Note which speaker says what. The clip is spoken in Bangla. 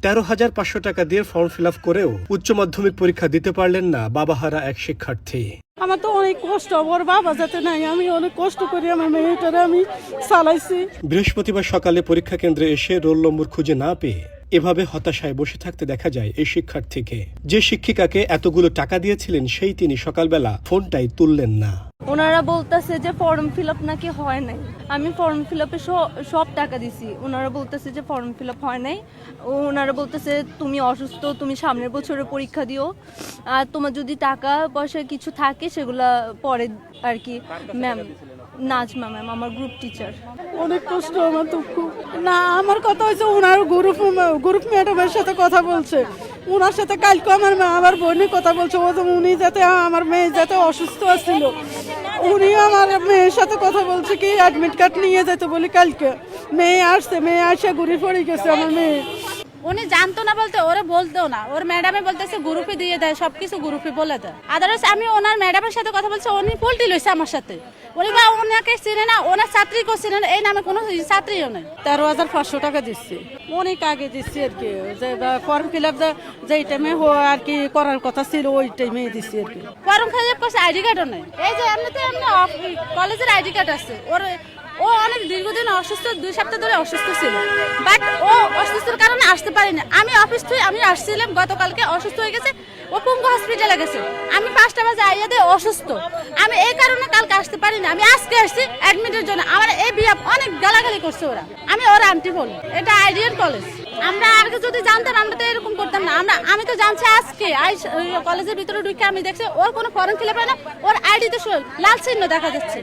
Speaker 1: 13,500 টাকা দিয়ে ফর্ম ফিল আপ করেও উচ্চ মাধ্যমিক পরীক্ষা দিতে পারলেন না বাবাহারা এক শিক্ষার্থী।
Speaker 2: আমার তো অনেক কষ্ট, ওর বাবা যাতে নাই, আমি অনেক কষ্ট করি আমার মেয়েটারে আমি চালাইছি।
Speaker 1: বৃহস্পতিবার সকালে পরীক্ষা কেন্দ্রে এসে রোল নম্বর খুঁজে না পেয়ে এভাবে হতাশায় বসে থাকতে দেখা যায় এই শিক্ষার্থীকে। যে শিক্ষিকাকে এতগুলো টাকা দিয়েছিলেন সেই তিনি সকালবেলা ফোনটাই তুললেন না।
Speaker 3: ওনারা বলতেছে যে ফর্ম ফিল আপ নাকি হয় নাই। আমি ফর্ম ফিল আপে সব টাকা দিছি, ওনারা বলতেছে যে ফর্ম ফিল আপ হয় নাই। ওনারা বলতেছে তুমি অসুস্থ, তুমি সামনের বছরে পরীক্ষা দিও, আর তোমার যদি টাকা পয়সা কিছু থাকে সেগুলা পরে আর কি। ম্যাম নাজমা ম্যাম আমার গ্রুপ টিচার।
Speaker 2: অনেক কষ্ট, আমার দুঃখ না। আমার কথা হয়েছে ওনার গ্রুপ ম্যাডামের সাথে কথা বলছে, ওনার সাথে কালকে আমার বোনের কথা বলছে। উনি যাতে আমার মেয়ে যাতে অসুস্থ ছিল, উনি আমার মেয়ের সাথে কথা বলছে কি অ্যাডমিট কার্ড নিয়ে যেতে বলি। কালকে মেয়ে আসে ঘুরে পড়ে গেছে আমার মেয়ে।
Speaker 4: উনি জানতো না বলতে ওরা বলতেও না, ওর ম্যাডামে বলতেছে গ্রুপে দিয়ে দেয়, সবকিছু গ্রুপে বলে দেয়। আদারওয়াইজ আমি ওনার ম্যাডামের সাথে কথা বলছি, উনি পোল্টি লইছে আমার সাথে। উনি বা ওনাকে চিনে না, ওনার ছাত্রীকেও চিনে না, এই নামে কোনো ছাত্রীও নেই।
Speaker 2: 13,500 টাকা দিচ্ছি, অনেক আগে দিচ্ছি আর কি। যে ফর্ম ফিল আপ যেই টাইমে আর কি করার কথা ছিল ওই টাইমে দিচ্ছি আর কি।
Speaker 4: ফর্ম ফিল আপ করছে, আইডি কার্ডও নেই। এই যে এমনিতে কলেজের আইডি কার্ড আছে ওর। ও অনেক দীর্ঘদিন অসুস্থ, 2 সপ্তাহ ধরে অসুস্থ ছিল, বাট ও অসুস্থর কারণে আসতে পারিনি। আমি অফিস থেকে আমি আসছিলাম গতকালকে, অসুস্থ হয়ে গেছে, ও পঙ্গু হসপিটালে গেছে। আমি 5টা বাজে আইয়া দিয়ে অসুস্থ, আমি এই কারণে কালকে আসতে পারিনি। আমি আজকে আসছি অ্যাডমিটের জন্য। আমার এই বিয়া অনেক গালাগালি করছে ওরা, আমি ওর আন্টি বলি। এটা আইডিয়াল কলেজ। আমরা আগে যদি জানতাম আমরা তো এরকম করতাম না। আমি তো জানছি আজকে কলেজের ভিতরে ঢুকে আমি দেখছি ওর কোনো ফর্ম ফিল আপ হয় না, ওর আইডিতে লাল চিহ্ন দেখা যাচ্ছে।